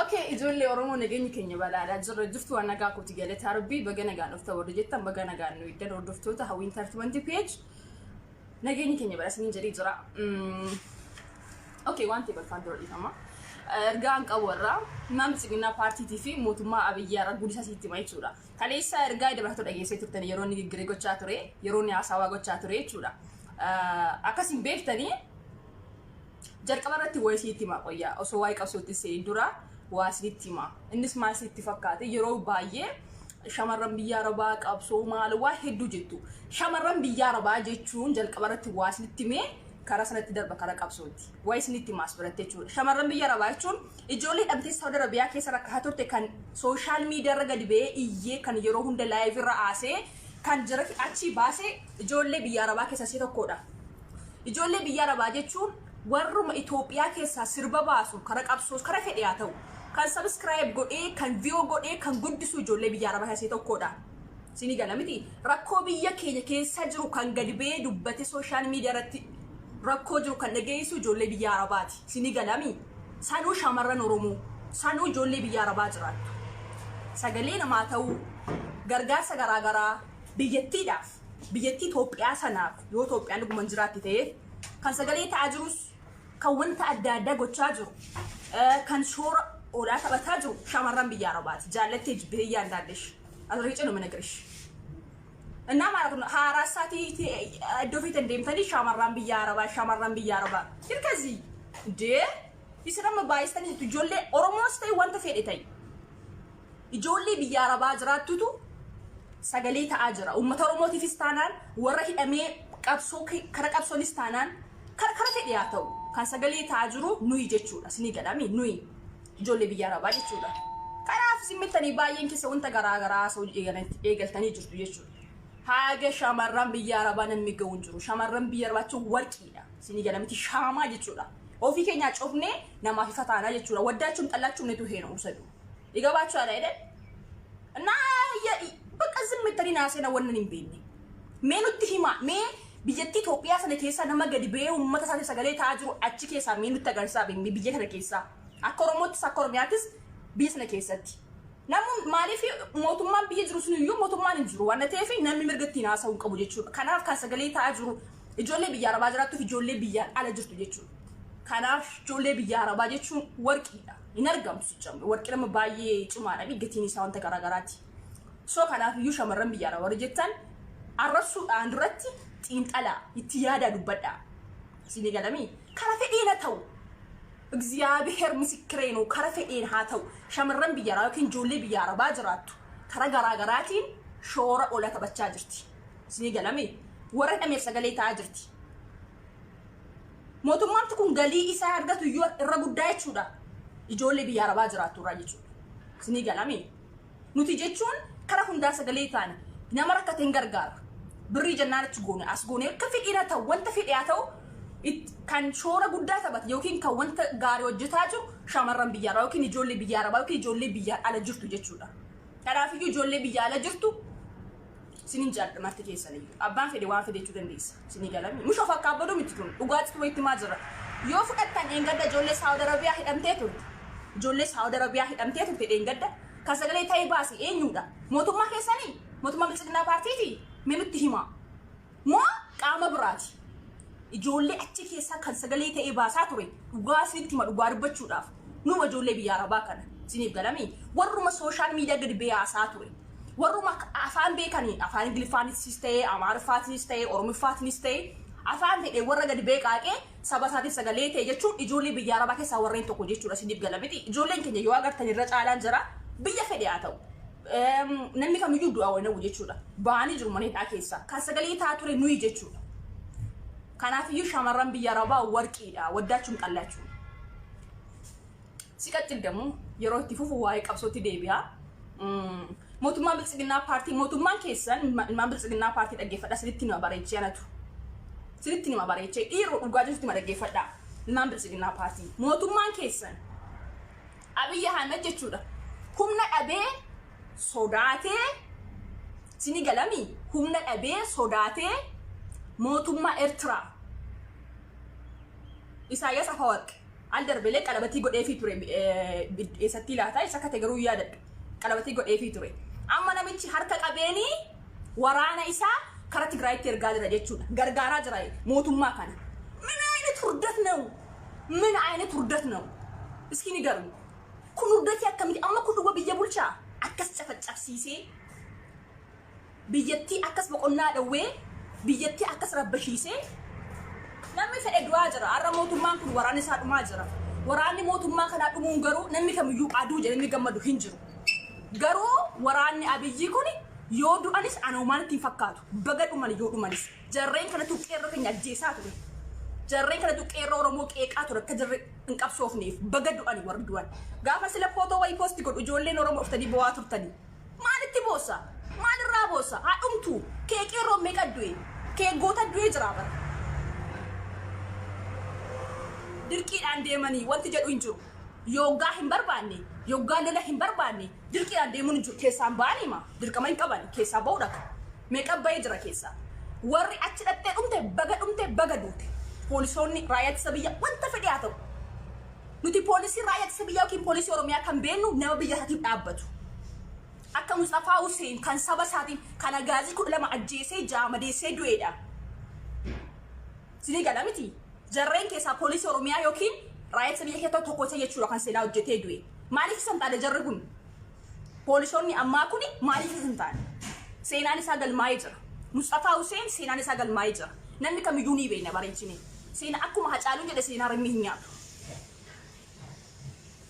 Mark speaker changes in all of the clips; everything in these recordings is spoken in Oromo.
Speaker 1: Okay, ijoollee Oromoo nageenyi keenya balaadhaa jirra jirtu waan nagaa kooti galetaa rabbii baga nagaan of ta'uu jettan baga nagaan nu iddan hordoftoota hawwiin tartimanti page nageenyi keenya balaasni jedhii jira. Okay, waan ta'eef faan dura dhifama. Ergaan qawarraa nama Biltsiginnaa paartii fi mootummaa Abiyyi Ahmed guddisaa sitti himaa jechuudha. Kaleessa ergaa dabartoo dhageessee turtan yeroo inni giggiree gochaa ture, yeroo inni haasawaa gochaa ture jechuudha. Akkasiin beektanii jalqaba irratti waa'ee sitti himaa qoyyaa osoo waa'ee qabsootti seenuu dura waa sitti himaa. Innis maal sitti fakkaate yeroo baay'ee shamarran biyya Arabaa qabsoo maal waa hedduu jettu. Shamarran biyya Arabaa jechuun jalqaba irratti waa sitti himee kara sanatti darba kara qabsooti. Waa'ee sitti himaas biratte jechuudha. Shamarran biyya Arabaa jechuun ijoollee dhabdee Saudi Arabiyaa keessa rakkataa turte kan social media irra gadi ba'ee iyyee kan yeroo hunda live irra aasee kan jara achi baasee ijoollee biyya Arabaa keessa si tokkodha. Ijoollee biyya Arabaa jechuun warruma Itoophiyaa keessa sirba baasu kara qabsoos kara fedhe haa ta'u kan subscribe godhee kan view godhee kan guddisu ijoollee biyya Arabaa keessa tokkodha. Sini gala miti rakkoo biyya keenya keessa jiru kan gadi ba'ee dubbate social media irratti rakkoo jiru kan dhageessu ijoollee biyya Arabaati. Sini galami sanuu shamarran Oromoo sanuu ijoollee biyya Arabaa jiraattu. Sagalee namaa ta'uu gargaarsa garaagaraa biyyattiidhaaf biyyattii Itoophiyaa sanaaf yoo Itoophiyaan dhuguma jiraatti ta'e kan sagalee ta'aa jirus kan wanta adda addaa gochaa jiru kan shoora odaa taphataa jiru shamarran biyya Arabaati. Jaallattee jibbee እንዳለሽ አዝሬጭ ነው የምነግርሽ እና ማለት ነው 24 ሰዓት ዶፊት እንደምታሊ shamarran biyya Arabaa ይርከዚ እንዴ ይስረም ባይስተን ይጆሌ ኦሮሞስ ተይ ወንተ ፌዴታይ ይጆሌ biyya Arabaa jiraattutu sagalee ta'aa jira. Uummata Oromootiif istaanaan warra hidhamee qabsoo kara qabsoonis taanaan kara fedhe haa ta'u kan sagalee ta'aa jiru nuyi jechuudha. Sini gadami nuyi ijoollee biyya Arabaa jechuudha. Kanaaf simmittanii baay'een keessa wanta garaagaraa soo eegaltanii jirtu jechuudha. Haga shamarran biyya Arabaa nan migaawun jiru. Shamarran biyya Arabaa jechuun warqiidha. Sini gadamiti shaamaa jechuudha. Ofii keenya cufnee namaaf ifa taanaa jechuudha. Waddaachuun xallaachuun netu heena usadu. Igabaachuu ala jedhe. Na bakka simmittanii naasena wannan hin beekne. Mee nutti hima mee biyyattii Itoophiyaa sana keessa nama gadi ba'ee uummata isaanii sagalee ta'aa jiru achi keessaa mee nutti agarsiisaa beekne biyya kana keessaa akka Oromoottis akka Oromiyaattis biyya sana keessatti. Namun maaliif mootummaan biyya jiru sun iyyuu mootummaan hin jiru waan ta'eef namni mirgatti naasa'uu qabu jechuudha. Kanaaf kan sagalee ta'aa jiru ijoollee biyya Arabaa jiraattuuf ijoollee biyyaan ala jirtu jechuudha. Kanaaf ijoollee biyya Arabaa jechuun warqiidha. Hin argamtu jechuudha. Warqii nama baay'ee cimaadha gatiin isaa wanta garaagaraati. So kanaaf iyyuu shamarran biyya Arabaa jettan arrabsuudhaan duratti xiinxalaa itti yaada dubbadhaa. Sini galami kara fedheena ta'u እግዚአብሔር ምስክሬ ነው ከራ fedheen haa ta'u shamarran biyya Arabaa yookiin ijoollee biyya Arabaa jiraattu kara garaagaraatiin shoora ola taphachaa jirti. Sini galami warra dhameef sagalee ta'aa jirti. Mootummaan kun galii isaa argatu iyyuu irra guddaa jechuudha. Ijoollee biyya Arabaa jiraattu irraa jechuudha. Sini galami nuti jechuun kara hundaa sagalee taana nama rakkateen gargaara. Birrii jannaanitti goone as goone akka fedheena ta'u wanta fedhe haa ta'u kan shoora guddaa taphate yookiin kan wanta gaarii hojjetaa jiru shamarran biyya Arabaa yookiin ijoollee biyya Arabaa yookiin ijoollee biyya ala jirtu jechuudha. Kanaaf iyyuu ijoollee biyya ala jirtu sinin jaalladhamatti keessaniyyuu abbaan fedhe waan fedhe jechuu dandeessa. Sini galami mushoo fakkaabaduu miti kun dhugaatitu wayitti maa jira yoo fudhattan dheengadda ijoollee Saudi Arabiyaa hidhamtee turte ijoollee Saudi Arabiyaa hidhamtee turte dheengadda kan sagalee ta'ee baase eenyudha? Mootummaa keessanii mootummaa Biltsiginnaa paartiiti mee nutti hima moo qaama biraati? Ijoollee achi keessa kan sagalee ta'ee baasaa ture dhugaa sinitti hima dhugaa dubbachuudhaaf numa ijoollee biyya Arabaa kana siniif galami warruma social media gadi baasaa ture warruma afaan beekanii afaan Ingiliffaanis ta'ee Amaariffaatis ta'ee Oromiffaatinis ta'ee afaan fedhe warra gadi beekaaqee saba isaatiif sagalee ta'e jechuun ijoollee biyya Arabaa keessaa warreen tokko jechuudha. Siniif galamiti ijoolleen keenya yoo agartan irra caalaan jira biyya fedhe haa ta'u namni kamiyyuu du'aa wayna jechuudha. Baanii jiru maneedhaa keessaa kan sagalee ta'aa ture nuyi jechuudha. Kanaaf iyyuu shamarran biyya Arabaa warqiidha waddaachuun xallaachuun. Siqatil demu yeroo itti fufu waa'ee qabsootti deebi'a. Mootummaan Biltsiginnaa paartii mootummaan keessan ilmaan Biltsiginnaa paartii dhaggeeffadha sinitti nima bareechee anatu. Sinitti nima bareechee dhiiroo dhugaa jirtu nima dhaggeeffadha ilmaan Biltsiginnaa paartii mootummaan keessan Abiyyi Ahmed jechuudha. Humna dhabee sodaatee sini galami humna dhabee sodaatee mootummaa Eertiraa Isaayyaas Afawarqi al darbelee qalabatii godheefii ture eessatti laata isa kategorii yaadadha qalabatii godheefii ture amma namichi harka qabeenii waraana isaa kara Tigraayitti ergaa jira jechuudha gargaaraa jira mootummaa kana ምን አይነት ውርደት ነው እስኪ ንገሩኝ ኩን ውርደት ያከምት አማ ኩን ወ ብየ ቡልቻ አከስ ጨፈጨፍሲሴ ብየቲ አከስ በቆና ደዌ ብየቲ አከስ ረበሺሴ ነሚ ፈደዋ ጅራ አረ ሞቱማን ኩን ወራኒ ሳዱማ ጅራ ወራኒ ሞቱማ ከና ዱሙን ገሩ ነሚ ከምዩ ቃዱ ጀኒ ገመዱ ሂንጅሩ ገሩ ወራኒ አብይ ኩኒ ዮዱ አኒስ አነው ማለት ይፈካቱ በገዱ ማን ዮዱ ማንስ ጀሬን ከነቱ ቀረከኛ ጄሳቱ jarreen kana duqeerroo oromoo qeeqaa ture akka jarri hin qabsoofneef baga du'anii warri du'an gaafa sila footoo wayii poosti godhu ijoolleen oromoo uftanii bo'aa turtanii maalitti boossa maalirraa boossa haa dhumtu kee qeerroo meeqa du'e kee goota du'e jira bara dirqiidhaan deemanii wanti jedhu hin jiru yoggaa hin barbaanne yoggaa lola hin barbaanne dirqiidhaan deemuun hin jiru keessaan ba'anii ma dirqama hin qaban keessaa ba'uu dhaka meeqa ba'ee jira keessaa warri achi dhattee dhumte baga duute polisonni raayyaa ittisa biyyaa wanta fedhe haa ta'u nuti poolisii raayyaa ittisa biyyaa yookiin poolisii oromiyaa kan beennu nama biyya isaatiif dhaabbatu akka Mustafaa Hussein kan saba isaatiin kan agaazii 12 ajjeesee jaamadeessee du'eedha sinii gala miti jarreen keessaa poolisii oromiyaa yookiin raayyaa ittisa biyyaa keessaa tokko isa jechuudha kan seenaa hojjetee du'e maaliif isan taane jarri kun polisonni ammaa kuni maaliif isan taane seenaan isaa galmaa'ee jira Mustafaa Hussein seenaan isaa galmaa'ee jira namni kamiyyuu ni beekna bareechine seena akkuma hacaaluu jedhe seenaa rammi hin nyaatu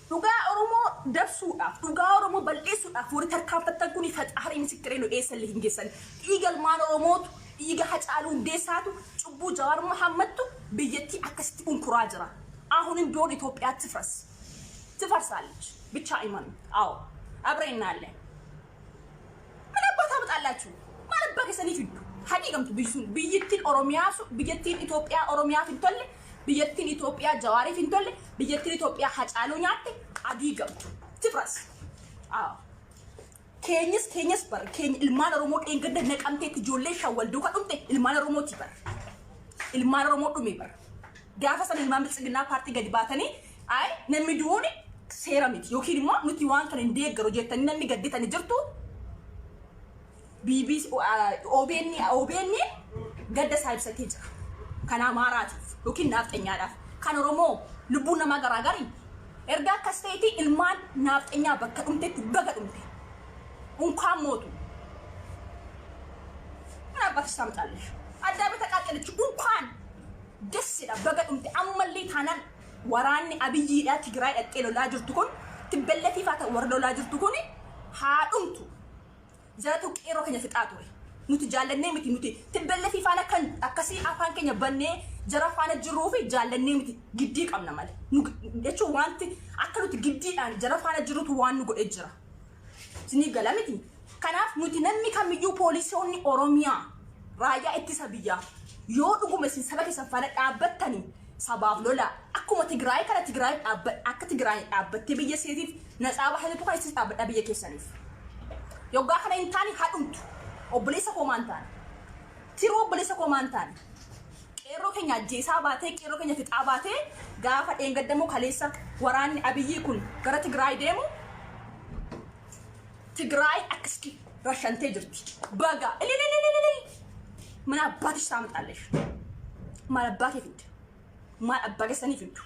Speaker 1: dhugaa oromoo dabsuudhaaf dhugaa oromoo balleessuudhaaf warri tarkaanfattan kun faxaarii misikireen eessallee hin geessan dhiigalmaan oromootu dhiiga hacaaluu hundeessaatu cubbuu Jawaar Mohammadtu biyyattii akkasitti unkuraa jira አሁንም ቢሆን ኢትዮጵያ ትፈርሳለች ብቻ አይመኑ አዎ አብረን አለ ምን አባታ መጣላችሁ ማለት በከሰኒ ፊዱ حقيقة بيجتين أوروميا بيجتين إثيوبيا أوروميا في الدولة بيجتين إثيوبيا جواري في الدولة بيجتين إثيوبيا حاج علونياتي حقيقة تفرس كينيس بر كين المال روموت إن قد نك أمتى تجولي شوال دوكا أمتى المال روموت بر المال روموت ميبر جافس أنا المال بتسجلنا بارتي قد باتني أي نمدوني سيراميت يوكي ما نتيوان كان نديك جروجتني نمي قديت أنا جرتو BBC OBN gadda saayibsatee jira kana maaraatiif yookiin naafteenyaadhaaf kan oromoo lubbuun namaa garaagari erga akkas ta'eeti ilmaan naafteenyaa bakka dhumteetti baga dhumte unkaan mootu mana abbaatis samxaalle addaa bita qaqqalichi unkaan dessidha baga dhumte ammallee taanaan waraanni abiyyiidhaa Tigraay dhaqqee lolaa jirtu kun tibbelletii faata warra lolaa jirtu kun haa dhumtu Zatu kero kenya fitaature nuti jaalannee miti nuti tibbelle fi faana kan akkasi afaan kenya bannee jara faana jiruu fi jaalannee miti giddii qabna male nu jechuun wanti akka nuti giddiidhaan jara faana jirutu waan nu godhee jira sinii gala miti kanaaf nuti namni kamiyyuu poolisoonni oromiyaa raayyaa ittisa biyyaa yoo dhugume sin saba keessan faana dhaabbattanii sabaaf lola akkuma Tigraay kana Tigraay akka Tigraay dhaabbattee biyya seetiif natsaa bahatu kan isin dhaabbadha biyya keessaniif Yoga kana intani hadumtu obbolesa komantan tiro obbolesa komantan qeerroo keenya jeesaa baatee qeerroo keenya fixaa baatee gaafa dheengaddamo kaleessa waraanni abiyyi kun gara Tigraay deemu Tigraay akkasitti rashantee jirti baga mana abbaatis saamxallesh maal abbaatee fidde maal abbaatee sanii fiddu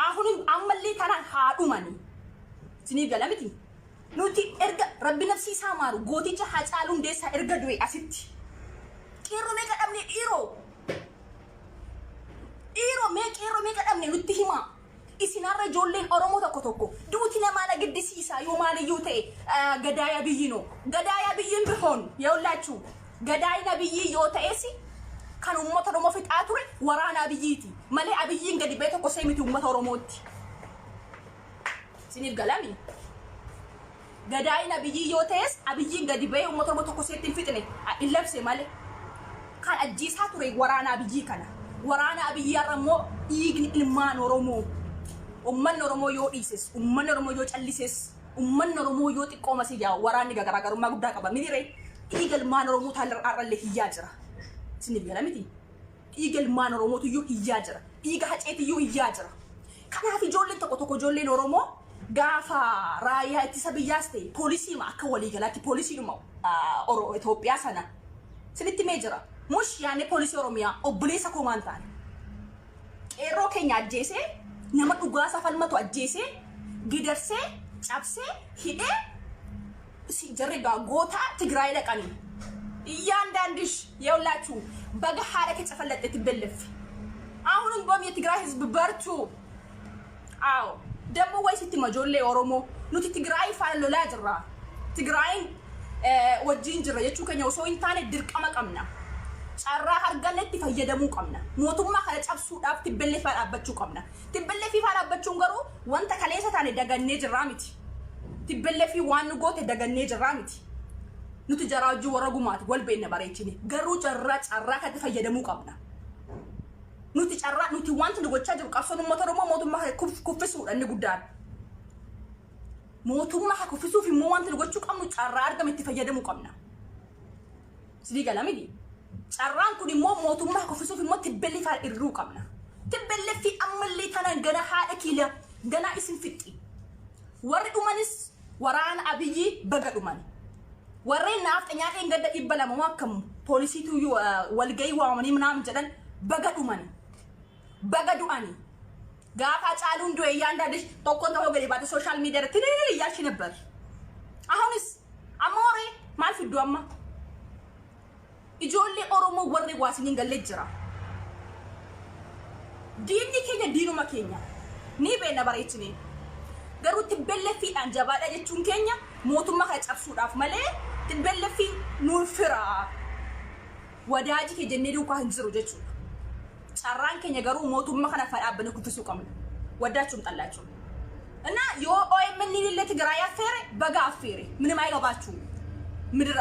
Speaker 1: ahunin ammallee tanaan haadhumani sinii gala miti nuti erga rabbi nafsi saamaru gooticha hacaaluu hundeessaa erga du'e asitti qeerroo meeqa dhabne dhiiroo meeqa dhabne nutti hima isinarra ijoolleen oromoo tokko duuti namaa na giddisiisa yoo maaliyyuu ta'e gadaaya biyyinoo gadaaya biyyin bihoon yawlaachuu gadaayina biyyi yoo ta'esi kan uummata oromoo fixaa ture waraana biyyiiti malee abiyyiin gadi ba'e tokko seemiti uummata oromootti siniif galami gadaayina biyyi yoo ta'es abiyyiin gadi ba'e uummata oromoo tokko seetiin fixne illabse malee kan ajjiisaa ture waraana biyyi kana waraana biyyi arramoo dhiigni ilmaan oromoo ummanni oromoo yoo dhiises ummanni oromoo yoo callises ummanni oromoo yoo xiqqooma si yaa waraanni garagarummaa guddaa qaba midire dhiiga ilmaan oromoo taalarraallee hiyyaa jira sinif gala miti dhiiga ilmaan Oromootu iyyuu hiyyaa jira. Dhiiga haceeti iyyuu hiyyaa jira. Kanaaf ijoolleen tokko ijoolleen Oromoo gaafa raayyaa ittisa biyyaas ta'e poolisii akka waliigalaatti poolisiidhuma Itoophiyaa sana sinitti mee jira. Mush yaane poolisii Oromiyaa obboleessa koo maan taane. Qeerroo keenya ajjeesee nama dhugaasa falmatu ajjeesee gidarsee cabsee hidhee si jarri goota Tigraay dhaqanii. እያንዳንድሽ የውላችሁ በገሃደ ከጨፈለጠ ትበለፍ አሁንም ቦም የትግራይ ህዝብ በርቱ አዎ ደሞ ወይ ስትመጆሌ ኦሮሞ ኑቲ ትግራይ ፋሎ ላጅራ ትግራይን ወጂን ጅራ የቹ ከኛው ሰው ኢንተርኔት ድርቀመ ቀምና ጫራ አርገነት ይፈየደሙ ቀምና ሞቱማ ከጨብሱ ዳፍ ትበለፍ አባቹ ቀምና ትበለፊ ፋላባቹ ገሩ ወንተ ከሌሰታኔ ደገኔ ጅራሚቲ ትበለፊ ዋን ጎት ደገኔ ጅራሚቲ nuti jaraaju warra gumaati wal beekna bareechine garuu carraa kan fayyadamuu qabna nuti wanti gochaa jiru qabsoon uummata Oromoo mootummaa kuffisuudha inni guddaan mootummaa kuffisuuf immoo wanti gochuu qabnu carraa argame itti fayyadamuu qabna sidii galamidi carraan kun immoo mootummaa kuffisuuf immoo tibbelli faa irruu qabna tibbelli fi ammallee tanan gana haadha kiila gana isin fixxi warri dhumanis waraana Abiyyi baga dhumani warreen naafxanyaa ta'e gadda ibbalama wakkam poolisiitu walgay waamanii ምናምን ጀደን baga du'ani gaafa caaluun du'e yaanዳድሽ tokkon ta'u gadi baate social media ትንል እያልሽ ነበር አሁንስ አሞሬ ማል ፍዱ አማ ኢጆሌ ኦሮሞ ወርኔ ዋሲኒን ገለጅራ ዲኒ keenya diinuma keenya ni beena bareechine garuu tibbellefi anjabaadha jechuun keenya mootummaa kana cabsuudhaaf malee tibbellefi nuufira wadaaji ke jennee duukaa hin jiru jechuudha carraan keenya garuu mootummaa kana fadhaabbanee kuffisuu qabna wadaachum xallaachu እና ዮ ኦኤምን ሊለ ትግራይ አፈረ በጋ አፈረ ምንም አይገባችሁ ምድራ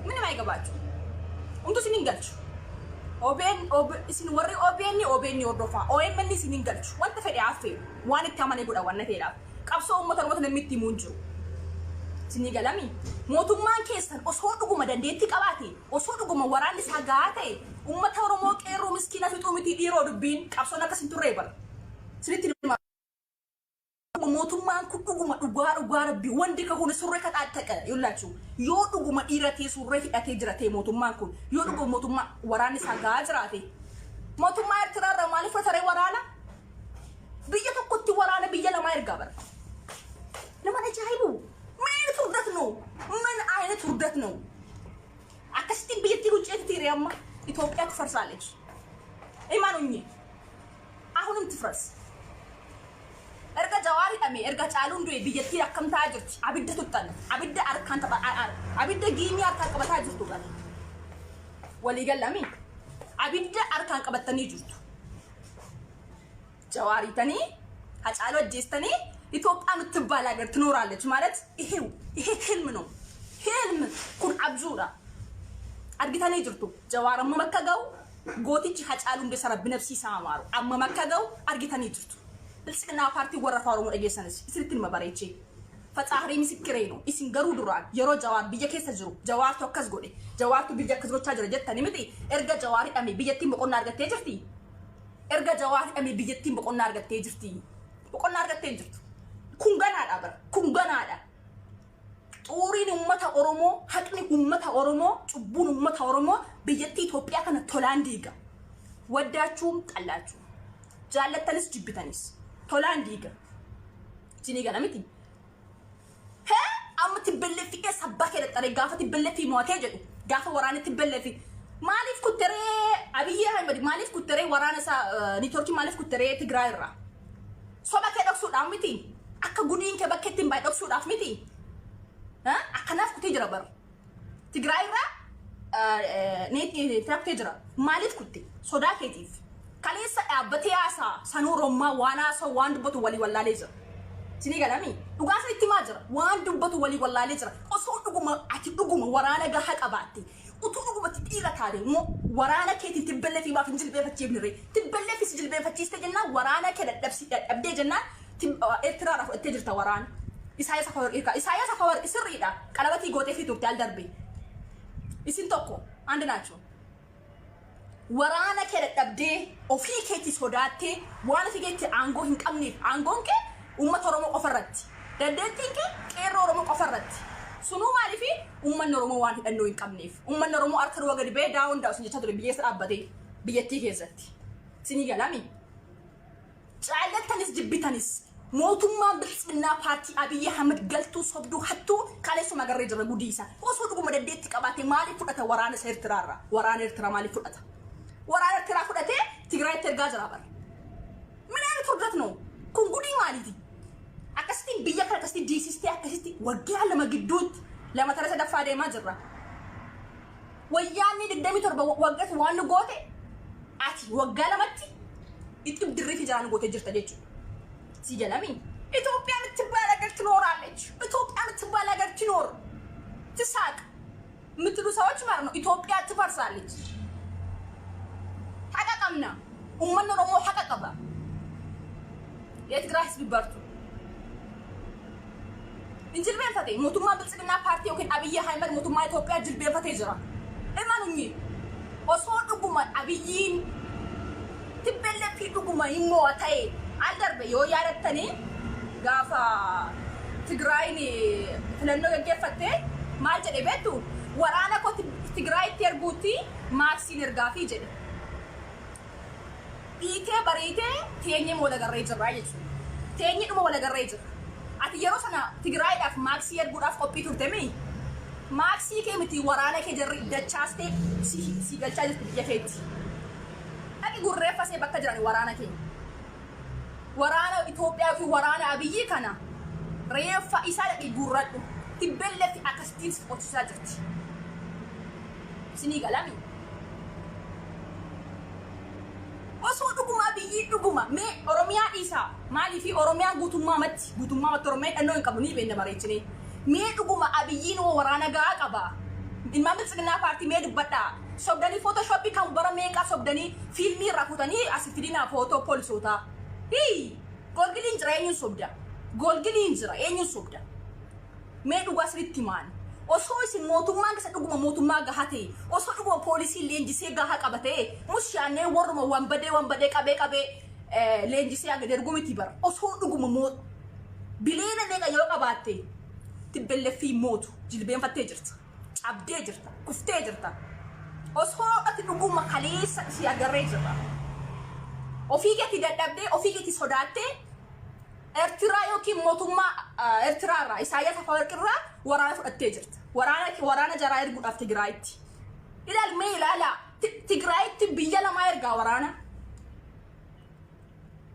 Speaker 1: ምንም አይገባችሁ እንቱ ሲንገልቹ isin warri OBN ordofa OMN isin ingalchu wanta fedhe affe waan itti amane godha waan ta'eedha qabsoo uummata Oromoo namitti muunju sini galami mootummaan keessan osoo dhuguma dandeetti qabaate osoo dhuguma waraanni isaa gaa ta'e uummata Oromoo qeerroo miskiina fixuu miti dhiiroo dubbiin qabsoon akkasin turree bar sinitti mootummaan kun dhuguma dhugaa rabbi wandi ka hune surree ka xaxaqa yullachu yoo dhuguma dhiiratee surree hidhatee jiratee mootummaan kun yoo dhuguma mootummaa waraanni isaa gaa jiraate mootummaa Eertiraarraa maaliif fataree waraana biyya tokkotti waraana biyya lama ergaa bara nama ajaa'ibu ምን ፍርደት ነው ምን አይነት ፍርደት ነው አከስቲ በየቲ ጉጭት ትሪያማ ኢትዮጵያ ትፈርሳለች ኢማኑኝ አሁንም ትፈርስ እርጋ ጃዋሪ ደሜ እርጋ ጫሉን ዱይ በየቲ አከምታ አጅርት አብደ ተጣለ አብደ አርካን ተባ አብደ ጊሚ አርካን ቀበታ አጅርቱ ጋር ወሊ ገለሚ አብደ አርካን ቀበተኒ ጅርቱ ጃዋሪ ተኒ አጫሎ ጀስተኒ ኢትዮጵያ ምትባል ሀገር ትኖራለች ማለት ይሄ ህልም ነው ህልም ኩን አብዙራ አርግታኔ ጅርቱ ጀዋራም መከጋው ጎቲች ሀጫሉ እንደሰራ በነፍሲ ሳማሩ አመ መከጋው አርግታኔ ጅርቱ ብልጽግና ፓርቲ ወረፋ ኦሮሞ ደገሰነስ እስልትን መባረቺ ፈጻህሪ ምስክሬ ነው ኢሲን ገሩ ዱራን የሮ ጀዋር በየከሰ ጅሩ ጀዋር ተከስ ጎዴ ጀዋርቱ በየከዝሮቻ ጀረጀተኒ ምቲ ኤርጋ ጀዋሪ አሜ በየቲም በቆና አርገቴ ጅርቲ ኤርጋ ጀዋሪ አሜ በየቲም በቆና አርገቴ ጅርቲ በቆና አርገቴ ጅርቱ ኩንገናዳ በር ኩንገናዳ ጡሪን ኡመታ ኦሮሞ ሀቅኒ ኡመታ ኦሮሞ ጭቡን ኡመታ ኦሮሞ በየቲ ኢትዮጵያ ከነ ቶላንዲጋ ወዳችሁም ጠላችሁ ጃለተንስ ጅብተንስ ቶላንዲጋ ጂኒ ገናሚቲ ሄ አምት በለፊ ከሰባከ ለጠረ ጋፈት በለፊ ሞቴ ጀዱ ጋፈ ወራነ ትበለፊ ማሊፍ ኩተሬ አብይ አህመድ ማሊፍ ኩተሬ ወራነሳ ኒቶርኪ ማሊፍ ኩተሬ ትግራይራ ሶባከ ደክሱ ዳሚቲ akka guniin ke bakkeettiin baay dhoksuudhaaf miti akkanaaf kutee jira bar Tigraayirraa neetii tiraktee jira maaliif kutte sodaa keetiif kaleessa dhaabbatee haasaa sanuu Oromoo waan haasaa waan dubbatu walii wallaalee jira sinii galami dhugaa sanitti maa jira waan dubbatu walii wallaalee jira osoo dhuguma waraana gahaa qabaatte utuu dhugumatti dhiira taate immoo waraana keetiin tibbellee fi baaf hin jilbeeffachiifnirree tibbellee fi si jilbeeffachiiste jennaan waraana kee dadhabdee jennaan ኤርትራ ራፍ እተጅርታ ወራን ኢሳያስ አፈወርቂ ስሪዳ ቀለበቲ ጎቴ ፊት ወርታል ደርቤ ኢሲን ተኮ አንድ ናቸው waraana kee dadhabdee ofii keetti sodaattee waan fi keetti aangoo hin qabneef aangoon kee uummata Oromoo qofarratti dandeettiin kee qeerroo Oromoo qofarratti sunuu maaliifi uummanni Oromoo waan hidhannoo hin qabneef uummanni Oromoo harka du'a gadi ba'ee daawun daawun jecha ture biyyeessa dhaabbatee biyyattii keessatti sinii galami caallattanis jibbitanis mootummaan bilisinnaa paartii Abiy Ahmed galtuu sobduu hattuu kaleessuma agarree jira gudiisa osoo dhuguma dandeetti qabaate maaliif fudhata waraana Eertiraarraa waraana Eertiraa maaliif fudhata waraana Eertiraa fudhatee Tigraayitti ergaa jira bara minaan fudhat no kun gudii maaliiti akkasitti biyya kana akkasitti diisistee akkasitti waggaa lama gidduutti lama tara sadaffaa deemaa jirra wayyaanni 27 waggaa waan nu goote ati waggaa lamatti itti dirriifi jiraan goote jirta jechuudha ሲጀለሚ ኢትዮጵያ ምትባል ሀገር ትኖራለች ኢትዮጵያ ምትባል ሀገር ትኖር ትሳቅ ምትሉ ሰዎች ማለት ነው ኢትዮጵያ ትፈርሳለች ሐቀቀምና ኡመን ኦሮሞ ሐቀቀባ የትግራይ ህዝብ በርቱ እንጅል በፈቴ ሞቱማ ብልጽግና ፓርቲ ወከን አብይ አህመድ ሞቱማ ኢትዮጵያ ጅል በፈቴ ይዝራ እማኑኝ ኦሶ ዱጉማ አብይን ትበለፊ ዱጉማ ይሞታዬ አልደርበ ያረተኔ ጋፋ ትግራይን ፍለነው የገፈተ ማልጨደ ቤቱ ወራና ኮ ትግራይ ተርጉቲ ማክሲን እርጋፊ ጀደ ኢቴ በሬቴ ቴኝ ሞለ ገሬ ጅራይች ቴኝ ደሞ ወለ ገሬ ጅራ አትየሮ ሰና ትግራይ ዳፍ ማክሲ የርጉዳፍ ኮፒ ቱርተሜ ማክሲ ከመቲ ወራና ከጀሪ ደቻስቴ ሲገልቻ የፈት አቂ ጉሬፋሴ በከጀራኒ ወራና ከ waraana Itoophiyaa fi waraana Abiy kana reeffa isaa dhaqi gurradhu tibbelletti akkasitti qotisaa jirti sinii galami osoo dhuguma Abiy dhuguma mee Oromiyaa isaa maali fi Oromiyaa guutummaa matti Oromiyaa dhannoo hin qabu ni beenne bareechine mee dhuguma Abiyyiin waraana gaa qaba ilmaan bilisinnaa paartii mee dubbadha sobdanii photoshop kan bara meeqa sobdanii fiilmii rafutanii asifidina footoo poolisoota golgiliin jira eenyuun sobda golgiliin jira eenyuun sobda mee dhugaa sirriitti maan osoo isin mootummaan keessa dhuguma mootummaa gahate osoo dhuguma poolisiin leenjisee gahaa qabatee mushaanee warruma wanbadee qabee leenjisee aga dergumiti bara osoo dhuguma bileena neeqa yoo qabaatte tibbelleffii mootu jilbeenfattee jirta cabdee jirta kuftee jirta osoo ati dhuguma kaleessa si agarree jirta ofigeti dadhabde ofigeti sodaate Eertiraa yookiin mootummaa Eertiraarraa Isaayyaas Afwerqiirraa waraana fudhattee jirta waraana jaraa erguudhaaf Tigraayitti ilaalmee ilaala Tigraayitti biyya lamaa ergaa waraana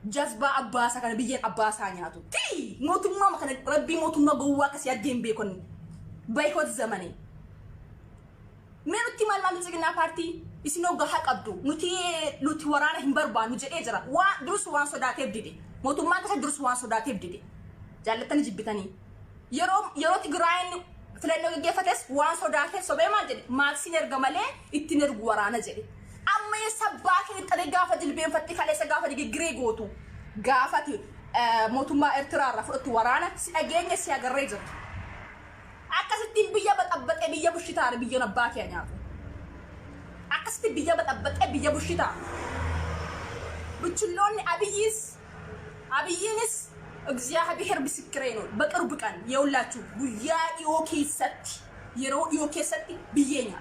Speaker 1: jazbaa abbaasa kana biyyeen abbaasaa nyaatu mootummaa kana rabbii mootummaa gowwaa akkasii addeen beekon baay'oot zamanii meerutti maal bilisinnaa paartii isinoo gahaa qabdu nuti waraana hin barbaannu jedhee jira waan durus waan sodaateef dide mootummaan kasa durus waan sodaateef dide jaallatanii jibbitanii yeroo Tigraayin filannoo gaggeeffates waan sodaateef sobee maal jedhe maaksiin erga malee ittiin ergu waraana jedhe amma sabbaa kee xalee gaafa jilbeenfatti kaleessa gaafa digigree gootu gaafati mootummaa Eertiraarraa fudhattu waraana si dhageenya si agarree jirtu akkasittiin biyya baxabbaxee biyya bushitaare biyyoon abbaa kee nyaatu akkasitti biyya baxabbaxee biyya bushitaare buchulloonni Abiyyiinis እግዚአብሔር ምስክሬ ነው በቅርብ ቀን የውላችሁ ጉያ yeroo dhiyoo keessatti biyyeenya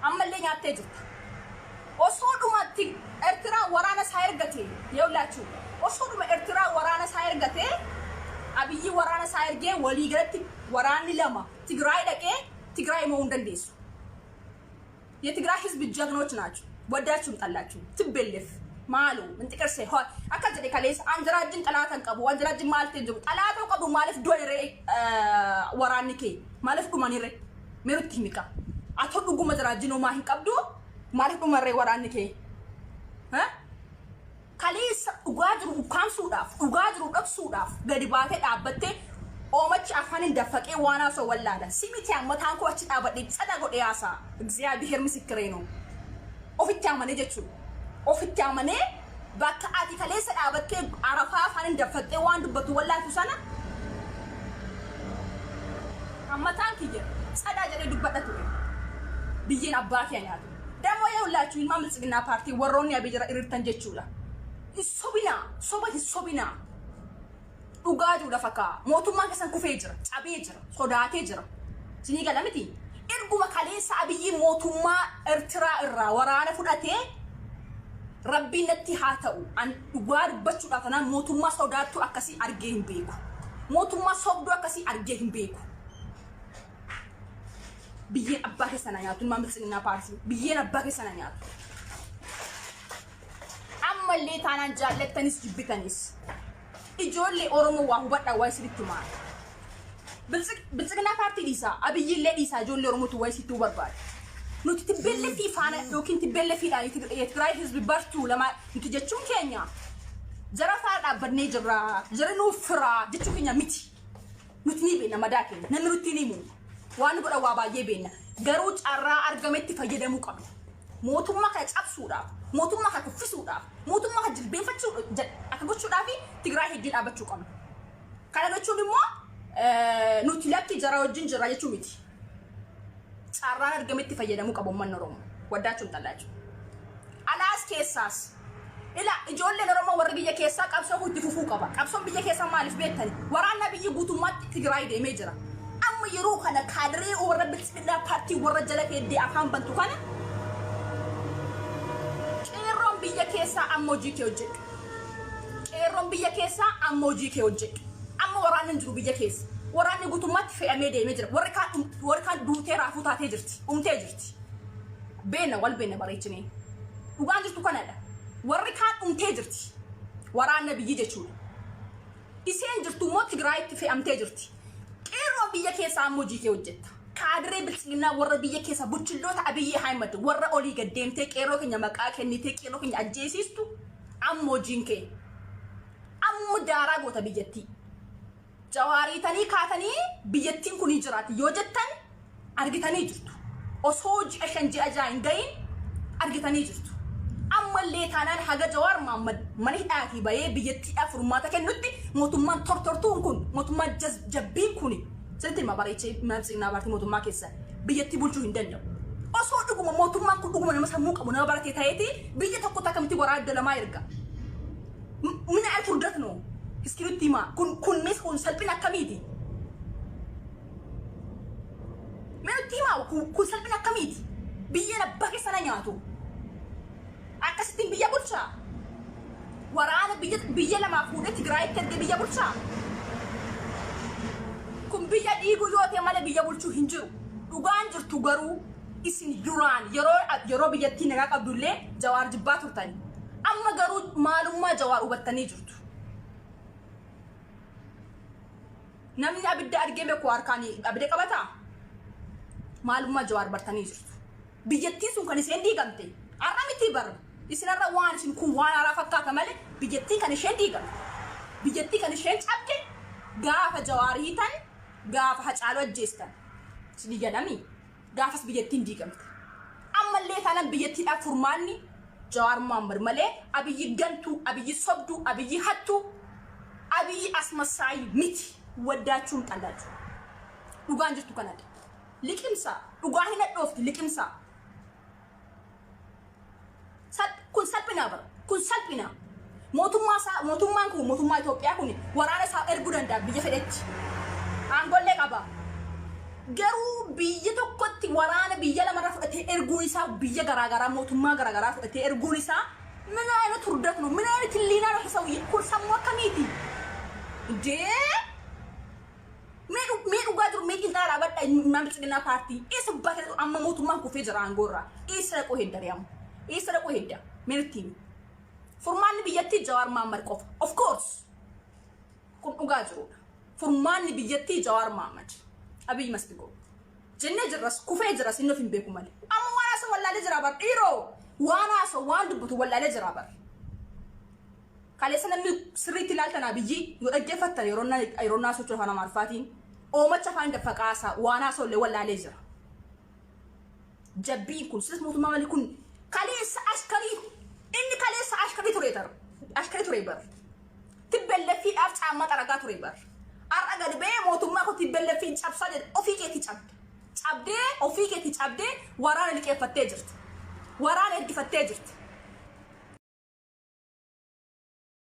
Speaker 1: ammallee tejut osodumatti Eertiraa waraana isaa ergate yeውላችሁ osoduma Eertiraa waraana isaa ergate Abiy waraana isaa ergee walii galatti waraanni lama Tigraay dhaqee Tigraay moo dandeessu የትግራይ ህዝብ ጀግኖች ናቸው ወዳችሁም ጠላችሁ ትበልፍ ማሉ ምን ጥቅርሰ ሆ አካጀደ ከሌስ አንጀራጅን ጠላተን ቀቡ አንጀራጅን ማለት እንጂ ጠላተው ቀቡ ማለት ዶይሬ ወራንኬ ማለት ዱማኒሬ ሜሩት ኪሚካ አቶ ዱጉ መዘራጅ ነው ማሂ ቀብዱ ማለት ዱማሬ ወራንኬ ከሌስ ኡጋጅሩ ኡጋጅሩ ደክሱዳፍ ገዲባቴ ዳበቴ ኦመች አፋን እንደፈቀ ዋና ሰው ወላዳ ሲሚቲ አመታንኮ ወጭ ዳበዴ ጸዳ ጎዴ ያሳ እግዚአብሔር ምስክሬ ነው ኦፊት ያመነ ጀቹ ኦፊት ያመነ ባካአቲ ከሌሰ ዳበቴ አረፋ አፋን እንደፈቀ ዋን ዱበቱ ወላቱ ሰና አመታንክ ጀ ጸዳ ጀዴ ዱበደቱ ቢይን አባቴ ያኛቱ ደሞ ولاችሁ ilma milsigna party warroonni abijira irtan jechuudha sobina dhugaaju lafa ka mootummaan kasan kufee jira cabee jira sodaatee jira sinii galamiti erguma kaleessa abiyyi mootummaa Eertiraa irraa waraana fudhatee rabbi natti haa ta'u an dhugaa dubbachuudhaaf tanaan mootummaa sodaattu akkasii argee hin beeku mootummaa sobduu akkasii argee hin beeku biyyeen abbaa keessana nyaatu ilma milsigna party biyyeen abbaa keessana nyaatu ammallee taanaan jaallattanis jibbitanis ijoollee Oromoo waa hubadhaa waa isinitti maa bilsigna party dhiisaa abiyyillee dhiisaa ijoollee Oromootu waa isitti barbaade nuti tibbelle fi faana yookiin tibbelle fi dhaan Tigraay hizbi bartuu lama nuti jechuun keenya jara faana dhaabbannee jirra jara nuuf firaa jechuun keenya miti nuti ni beekna madaa keenya namni nuti ni himu waan godha waa baay'ee beekna garuu carraa argametti fayyadamuu qabna mootummaa kana cabsuudhaaf mootummaa kana kuffisuudhaaf mootummaa kana jilbeenfachuudhaaf akka gochuudhaaf Tigraay heddii dhaabbachuu qabna kana jechuun immoo nuti lakki jara wajjin jirra jechuun miti carraan argametti fayyadamuu qabu uummanni Oromoo waddaachuun xallaachu alaas keessaas ila ijoolleen Oromoo warra biyya keessaa qabsoo itti fufuu qaba qabsoon biyya keessaa maaliif beektani waraanna biyya guutummaatti Tigraay deemee jira amma yeroo kana kaadiree warra bilsigna party warra jala keedee afaan bantu kana qeerroon biyya keessaa amma hojii kee hojjedhu qeerroon biyya keessaa amma hojii kee hojjedhu amma waraanni jiru biyya keessa waraanni guutummaatti fe'amee deemee jira warri kaan duutee raafuu taatee jirti umtee jirti beena wal beena bareechinee dhugaan jirtu kanadha warri kaan umtee jirti waraanna biyyi jechuudha iseen jirtu immoo Tigraayitti fe'amtee jirti qeerroon biyya keessaa amma hojii kee hojjetta kaadiree bilsigna warra biyya keessaa buchilloota Abiyyi Ahmed warra olii gaddeemtee qeerroo keenya maqaa kennitee qeerroo keenya ajjeesistu amma hojiin kee amma daaraa goota biyyattii jawaaritanii kaatanii biyyattiin kun jiraati yoo jettan argitanii jirtu osoo ji'a shan ji'a ja'a hin gahin argitanii jirtu ammallee taanaan haga Jawaar Mohaammed mana hidhaatii bahee biyyattiidhaaf furmaata kennutti mootummaan tortortuun kun mootummaan jabbiin kun sirriitti ilma bareechee milsigna party mootummaa keessa biyyattii bulchuu hin danda'u osoo dhuguma mootummaan kun dhuguma nama sammuu qabu nama baratee ta'eeti biyya tokko akkamitti waraana lamaa erga mina ay furdatnoo iskiritti ma kun mes kun salpina kamiti menutti ma kun salpina kamiti biyya na bakki sana nyaatu akkasitti biyya bulcha waraana biyya lama fuudhee Tigraay tedde biyya bulcha kun biyya dhiigu yoote mala biyya bulchuu hin jiru dhugaan jirtu garuu isin duraan yeroo biyyattii nagaa qabdullee Jawaar jibbaa turtani amma garuu maalummaa Jawaar hubattanii jirtu namni abidda argee beeku harkaanii abidda qabata maalummaa Jawaar bartanii jirtu biyyattiin sun kan isheen diigamte arra miti bar isinarra waan isin kun waan ara fakkaata malee biyyattiin kan isheen diigamte biyyattii kan isheen cabde gaafa Jawaar hiitan gaafa Hacaaluu ajjeestan sidii jedhami gaafas biyyattiin diigamte ammallee taanaan biyyattiidhaaf furmaanni Jawaar Mohaammed malee Abiyyi gantuu Abiyyi sobduu Abiyyi hattuu Abiyyi asmasaayi miti waddaachuun xallaachu dhugaan jirtu kanadha liqimsa dhugaa hin dhoofti liqimsa kun salphina bara kun salphina mootummaan kun mootummaa Itoophiyaa kun waraana isaa erguu danda'a biyya fedhetti aangollee qaba garuu biyya tokkotti waraana biyya lamarraa fudhatee erguun isaa biyya garaagaraa mootummaa garaagaraa fudhatee erguun isaa mina ayina turdatnu mina ayina tilliinaa dha sawii kun sammuu akkamiiti dee me dhugaa jiru me qinxaa dhaabadha ilma milsigna party isa bakka amma mootummaan kufee jira aangoorraa isa dhaqoo hedda deemu isa dhaqoo hedda meertiin furmaanni biyyattii Jawaar Mohaammed qofa of course kun dhugaa jirudha furmaanni biyyattii Jawaar Mohaammed Abiyyi mastigo jenne jirras kufee jiras inni ofin beeku malee amma waan asa wallaalee jira bar dhiiroo waan asa waan dubbatu wallaalee jira bar kaleessa namni sirriitti ilaaltan Abiyyi yoo dhaggeeffattan yeroo naa socho'u afaan Amaarfaatiin oomacha afaan daffaqaasaa waan asa ollee wallaalee jira jabbiin kun sis mootummaa malee kun kaleessa askarii inni kaleessa askarii ture bar tibbellefiidhaaf caammaa xaragaa ture bar arra gad bee mootummaa ko tibbellefiin cabsaa jedhe ofii keetii cabdee waraana liqeeffattee jirti waraana ergifattee jirti